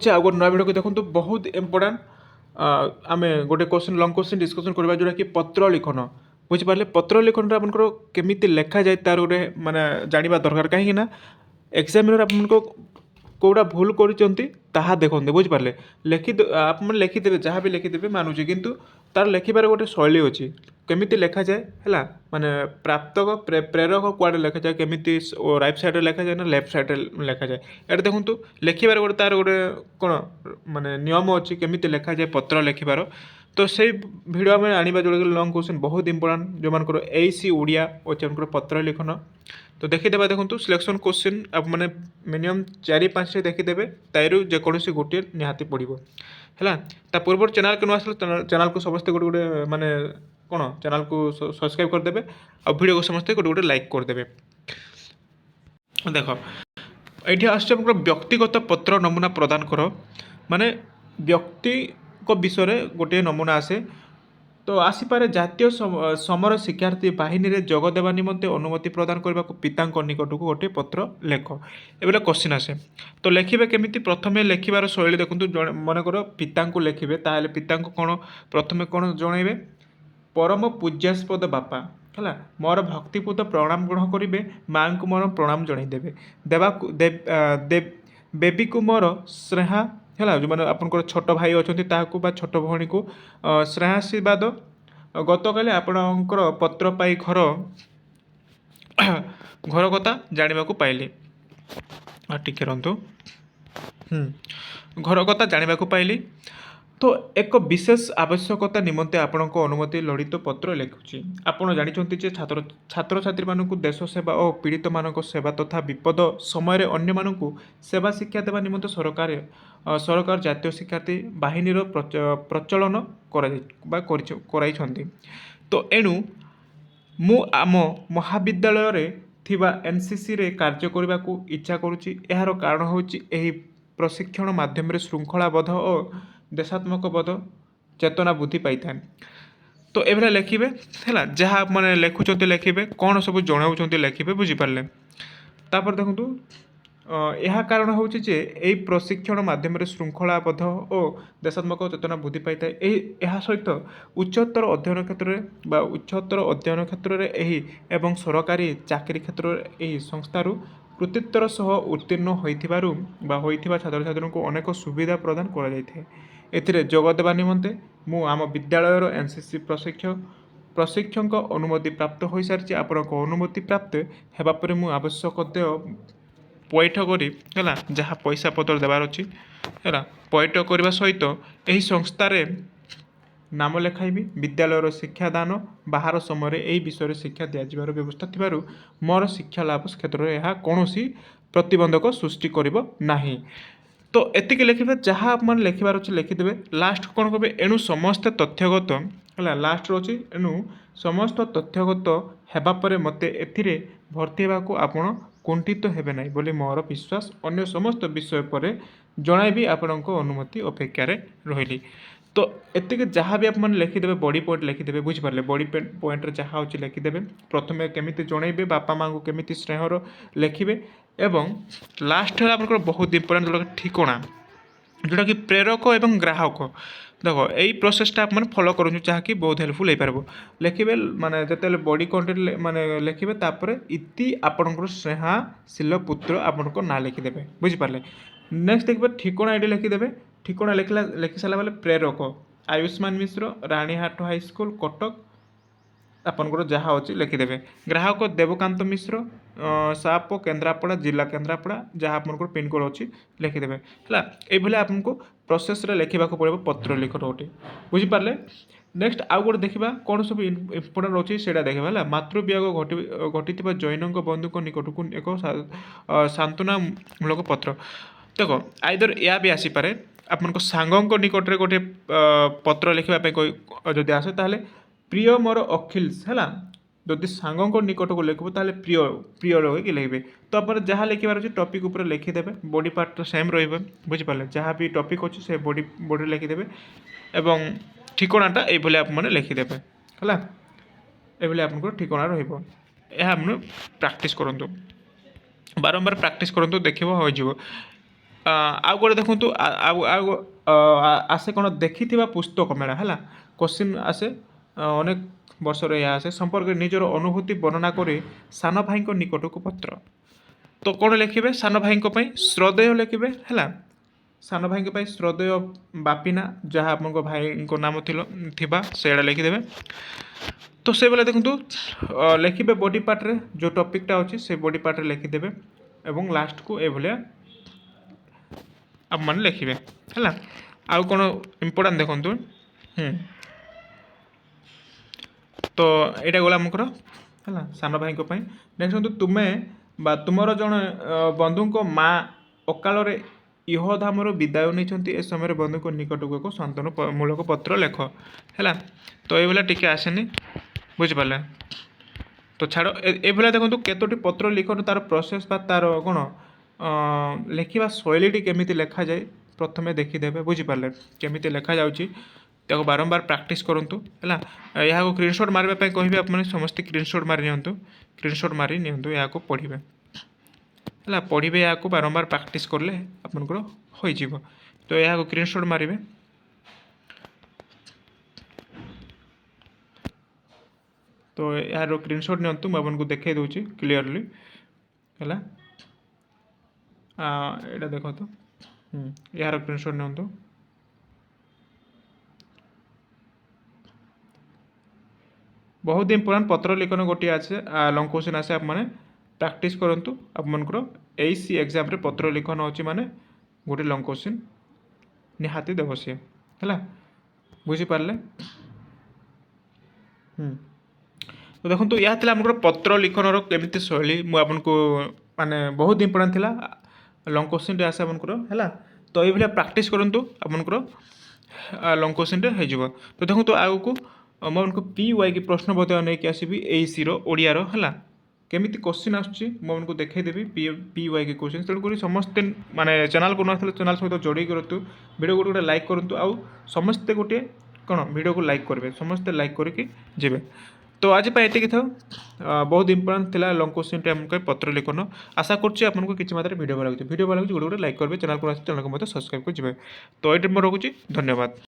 आउ गोटे नया भिडियो को देखो बहुत इंपोर्टाट आम गोटे क्वेश्चन लंग क्वेश्चन डिस्कसन करवा जोटा कि पत्र लिखन बुझिपारे पत्र लिखन आपंकर केमी लेखा जाए तार गोटे मानने जानवा दरकार कहीं एग्जामिनर आपको कौटा भूल कर देखते बुझिपारे आप लिखिदेवे जहाँ भी लिखिदेवे मानुची किंतु तार लेखार गोटे शैली अच्छी केमी लेखा जाए है माने प्राप्तक प्रेरक कुआड़े लेखा जाए केमी राइट साइड लेखा जाए ना लेफ्ट साइड लेखा जाए ये देखूँ लिखार गोटे तार गोटे कौन माने नियम अच्छी केमी लेखा जाए पत्र लिखार तो से भिडियो आम आने जोड़ा लंग क्वेश्चन बहुत इंपोर्टाट जो मान एसी ओडिया अच्छे पत्र लिखन तो देखीदे देखो सिलेक्शन क्वेश्चन आप मैंने मिनिमम 4-5 देखीदे तारू जेकोसी गोटे निहाती पड़ो है पूर्व चैनल के नुआ चैनल को समस्ते गोटे गोटे माने कौन चैनल को सब्सक्राइब करदे आ वीडियो को समस्ते गोटे गोटे लाइक करदे। देख ये आस व्यक्तिगत पत्र नमूना प्रदान कर माने व्यक्ति विषय गोटे नमूना आसे तो आसीपे जातीय समर शिक्षार्थी बाहिनी रे जोग देवा निमंते अनुमति प्रदान करने को पिता निकट को गोटे पत्र लेख एबे क्वेश्चन आसे तो लिखे केमी प्रथम लिखार शैली देखूँ मनकर पिता लिखे ताहले पिता कौन प्रथम कौन जनइबे परम पूज्यास्पद बापा है मोर भक्तिपूत प्रणाम ग्रहण करेंगे माँ को मोर प्रणाम जनईदेवे देवा बेबी को मोर स्नेहा है जो मैंने आपंकर छोट भाई अच्छा छोट भौणी को स्नेहाशीर्वाद गतकाल आपणकर पत्र पाई घर घर कथा जाना पाइली टिके रंतु घर कथा जाना पाइली तो एक विशेष आवश्यकता निमंते आपण अनुमति लड़ित पत्र लिखुची आपण जानते छात्र छात्र छात्री मानक देश सेवा और पीड़ित मानक सेवा तथा विपद समय अन्य मानक सेवा शिक्षा देवा निमंते सरकार जातीय शिक्षार्थी बाहिनी प्रचलन कराई तो एणु मु आम महाविद्यालय थिबा एनसीसी रे कार्य करने को इच्छा करुच्ची यार कारण होची एही प्रशिक्षण माध्यम श्रृंखलाबद्ध और देशात्मक बोध चेतना बुद्धि पाई था तो ये लिखे है जहाँ मैंने लिखुं लिखे कौन सब जनाऊँ लिखे बुझीपारे तापर देखूँ यह कारण हूँ जे प्रशिक्षण माध्यम श्रृंखलाबद्ध और देशात्मक चेतना बुद्धि पाई था यह सहित उच्चतर अध्ययन क्षेत्र में उच्चतर अध्ययन क्षेत्र में एवं सरकारी चाकरी क्षेत्र में संस्थार कृतित्वर सह उत्तीर्ण होइथिबा छात्र छात्री को अनेक सुविधा प्रदान कर एथिरे जोग देवा निमंते मु आम विद्यालयर एनसीसी प्रशिक्षक अनुमति प्राप्त हो सारी आपण अनुमति प्राप्त होगापर मु आवश्यक देय पैठ करी है जहाँ पैसा पत्र देवार अच्छी है पैठ करने सहित यही संस्थार नाम लेखाइबी विद्यालयर शिक्षादान बाहर समय यही विषय शिक्षा दिज्वर व्यवस्था थी मोर शिक्षा लाभ क्षेत्र में यह कौन प्रतिबंधक सृष्टि करना तो एतिक लिखे जहाँ आप लिखार अच्छे लिखिदेवे लास्ट कौन कहे एणु समस्त तथ्यगत है लास्ट अच्छी एणु समस्त तथ्यगत होगापर मत ए भर्ती होगा आपण कुंठित हेबे नहीं बोली मोर विश्वास अन्य समस्त विषय पर जनइबी आपण अनुमति अपेक्षार रही तो एतिक जहाँ भी आप लिखिदेवे बॉडी पॉइंट लिखिदेवे बुझिपारे बॉडी पॉइंट जहाँ अच्छे लिखिदेवे प्रथम केमी जनइबे बापा माँ को केमी स्नेहर लिखे एवं लास्ट है आप बहुत इंपोर्टेंट जोटा ठिकाना जोटा कि प्रेरक एवं ग्राहक देख यही प्रोसेसटा आप फॉलो करूँ जहाँकि बहुत हेल्पफुल हो पार लिखे माने जिते बॉडी कंटेंट माने लिखे तापर इति आपणकर स्नेहाशील पुत्र आपण ना लिखिदेवे बुझिपारे नेक्स्ट देखिए ठिकाना ये लिखिदेवे ठिकाना लिखि सारा प्रेरक आयुष्मान मिश्र रानीहाट हाईस्कल कटक आपंकर जहाँ अच्छी लिखिदेवे ग्राहक देवकांत मिश्र साप केन्द्रापड़ा जिला केन्द्रापड़ा जहाँ आपंकर पिनकोड अच्छी लिखिदेवे है ये आपको प्रोसेस लिखा पड़े पत्र लिखन गोटे बुझिपारे नेक्स्ट आउ गोटे देखा कौन सब इम्पोर्टाट अच्छी से देखा है मातृवियोग घटी जैन बंधु निकट को एक सांत्वनामूलक पत्र देख आइदर या भी आसीपे आप सांग निकट गोटे पत्र लिखापी जदि आसे ताहले प्रिय मोर अखिल्स है जदि सांग निकट को लिखे ताहले प्रिय प्रिय लगे लिखे तो आप जहाँ लिखार अच्छे टॉपिक उपर लिखिदेवे बॉडी पार्ट तो सेम रही बुझिपारे जहाँ भी टॉपिक अच्छे से बॉडी लिखिदेवे एवं ठिकानाटा ये आप लिखिदेवे है ये आप ठिकाना रहा प्रैक्टिस करूँ बारंबार प्रैक्टिस करूँ देखो हो ଆଉ ଗୋଟେ ଦେଖନ୍ତୁ ଆଉ ଆସେ କ'ଣ ଦେଖିଥିବା ପୁସ୍ତକ ମେଳା ହେଲା କୋଶ୍ଚିନ୍ ଆସେ ଅନେକ ବର୍ଷର ଏହା ଆସେ ସମ୍ପର୍କରେ ନିଜର ଅନୁଭୂତି ବର୍ଣ୍ଣନା କରି ସାନ ଭାଇଙ୍କ ନିକଟକୁ ପତ୍ର। ତ କ'ଣ ଲେଖିବେ ସାନ ଭାଇଙ୍କ ପାଇଁ ଶ୍ରଦ୍ଧେୟ ଲେଖିବେ ହେଲା ସାନ ଭାଇଙ୍କ ପାଇଁ ଶ୍ରଦ୍ଧେୟ ବାପିନା ଯାହା ଆପଣଙ୍କ ଭାଇଙ୍କ ନାମ ଥିବା ସେଇଟା ଲେଖିଦେବେ। ତ ସେଇବେଳେ ଦେଖନ୍ତୁ ଲେଖିବେ ବଡି ପାର୍ଟରେ ଯେଉଁ ଟପିକ୍ଟା ଅଛି ସେ ବଡି ପାର୍ଟରେ ଲେଖିଦେବେ ଏବଂ ଲାଷ୍ଟକୁ ଏଭଳିଆ ଆପଣମାନେ ଲେଖିବେ ହେଲା। ଆଉ କ'ଣ ଇମ୍ପୋର୍ଟାଣ୍ଟ ଦେଖନ୍ତୁ ତ ଏଇଟା ଗଲା ଆମଙ୍କର ହେଲା ସାନ ଭାଇଙ୍କ ପାଇଁ। ଦେଖନ୍ତୁ ତୁମେ ବା ତୁମର ଜଣେ ବନ୍ଧୁଙ୍କ ମା ଅକାଳରେ ଇହଧାମରୁ ବିଦାୟ ନେଇଛନ୍ତି ଏ ସମୟରେ ବନ୍ଧୁଙ୍କ ନିକଟକୁ ଏକ ସାନ୍ତ୍ୱନାମୂଳକ ପତ୍ର ଲେଖ ହେଲା। ତ ଏଇଭଳିଆ ଟିକେ ଆସେନି ବୁଝିପାରିଲେ। ତ ଛାଡ଼ ଏଭଳିଆ ଦେଖନ୍ତୁ କେତୋଟି ପତ୍ର ଲିଖନ୍ତୁ ତାର ପ୍ରୋସେସ୍ ବା ତାର କ'ଣ ଲେଖିବା ଶୈଳୀଟି କେମିତି ଲେଖାଯାଏ ପ୍ରଥମେ ଦେଖିଦେବେ ବୁଝିପାରିଲେ କେମିତି ଲେଖାଯାଉଛି ତାକୁ ବାରମ୍ବାର ପ୍ରାକ୍ଟିସ୍ କରନ୍ତୁ ହେଲା। ଏହାକୁ ସ୍କ୍ରିନଶଟ୍ ମାରିବା ପାଇଁ କହିବେ ଆପଣମାନେ ସମସ୍ତେ ସ୍କ୍ରିନଶଟ୍ ମାରି ନିଅନ୍ତୁ ସ୍କ୍ରିନଶଟ୍ ମାରି ନିଅନ୍ତୁ ଏହାକୁ ପଢ଼ିବେ ହେଲା ପଢ଼ିବେ ଏହାକୁ ବାରମ୍ବାର ପ୍ରାକ୍ଟିସ୍ କଲେ ଆପଣଙ୍କର ହୋଇଯିବ। ତ ଏହାକୁ ସ୍କ୍ରିନଶଟ୍ ମାରିବେ ତ ଏହାର ସ୍କ୍ରିନଶଟ୍ ନିଅନ୍ତୁ ମୁଁ ଆପଣଙ୍କୁ ଦେଖାଇ ଦେଉଛି କ୍ଲିୟରଲି ହେଲା। ଏଇଟା ଦେଖନ୍ତୁ ଏହାର ସ୍କ୍ରିନଶଟ୍ ନିଅନ୍ତୁ। ବହୁତ ଇମ୍ପୋର୍ଟାଣ୍ଟ ପତ୍ର ଲିଖନ ଗୋଟିଏ ଆସେ ଲଙ୍ଗ କ୍ୱେଶ୍ଚିନ୍ ଆସେ ଆପଣମାନେ ପ୍ରାକ୍ଟିସ୍ କରନ୍ତୁ ଆପଣଙ୍କର ଏଇସି ଏକ୍ଜାମ୍ରେ ପତ୍ର ଲିଖନ ଅଛି ମାନେ ଗୋଟେ ଲଙ୍ଗ କ୍ୱେଶ୍ଚିନ୍ ନିହାତି ଦେବ ସିଏ ହେଲା ବୁଝିପାରିଲେ। ତ ଦେଖନ୍ତୁ ଏହା ଥିଲା ଆମର ପତ୍ର ଲିଖନର କେମିତି ଶୈଳୀ ମୁଁ ଆପଣଙ୍କୁ ମାନେ ବହୁତ ଇମ୍ପୋର୍ଟାଣ୍ଟ ଥିଲା ଲଙ୍ଗ କ୍ୱେଶ୍ଚିନ୍ଟେ ଆସେ ଆପଣଙ୍କର ହେଲା। ତ ଏଇଭଳିଆ ପ୍ରାକ୍ଟିସ୍ କରନ୍ତୁ ଆପଣଙ୍କର ଲଙ୍ଗ କ୍ୱେଶ୍ଚିନ୍ଟେ ହେଇଯିବ। ତ ଦେଖନ୍ତୁ ଆଗକୁ ମୁଁ ଆପଣଙ୍କୁ PY ପ୍ରଶ୍ନ ମଧ୍ୟ ନେଇକି ଆସିବି ଏଇସିର ଓଡ଼ିଆର ହେଲା କେମିତି କ୍ୱେଶ୍ଚିନ୍ ଆସୁଛି ମୁଁ ଆପଣଙ୍କୁ ଦେଖାଇଦେବି PY କ୍ୱେଶ୍ଚିନ୍। ତେଣୁକରି ସମସ୍ତେ ମାନେ ଚ୍ୟାନେଲ୍କୁ ନ ଆସିଲେ ଚ୍ୟାନେଲ୍ ସହିତ ଯୋଡ଼ିକି ରହନ୍ତୁ ଭିଡ଼ିଓ ଗୋଟେ ଲାଇକ୍ କରନ୍ତୁ ଆଉ ସମସ୍ତେ ଗୋଟିଏ କ'ଣ ଭିଡ଼ିଓକୁ ଲାଇକ୍ କରିବେ ସମସ୍ତେ ଲାଇକ୍ କରିକି ଯିବେ। ତ ଆଜି ପାଇଁ ଏତିକି ଥାଉ ବହୁତ ଇମ୍ପୋର୍ଟାଣ୍ଟ ଥିଲା ଲଙ୍ଗ କ୍ୱେଶ୍ଚିନ୍ଟେ ଆମକୁ ପତ୍ର ଲିଖନ ଆଶା କରୁଛି ଆପଣଙ୍କୁ କିଛି ମାତ୍ରାରେ ଭିଡ଼ିଓ ଭଲ ଲାଗୁଛି ଗୋଟେ ଲାଇକ୍ କରିବେ ଚ୍ୟାନେଲ୍କୁ ଆସିଲେ ଚ୍ୟାନେଲ୍କୁ ମଧ୍ୟ ସବସ୍କ୍ରାଇବ୍ କରି ଯିବେ। ତ ଏଇଠି ମୁଁ ରଖୁଛି ଧନ୍ୟବାଦ।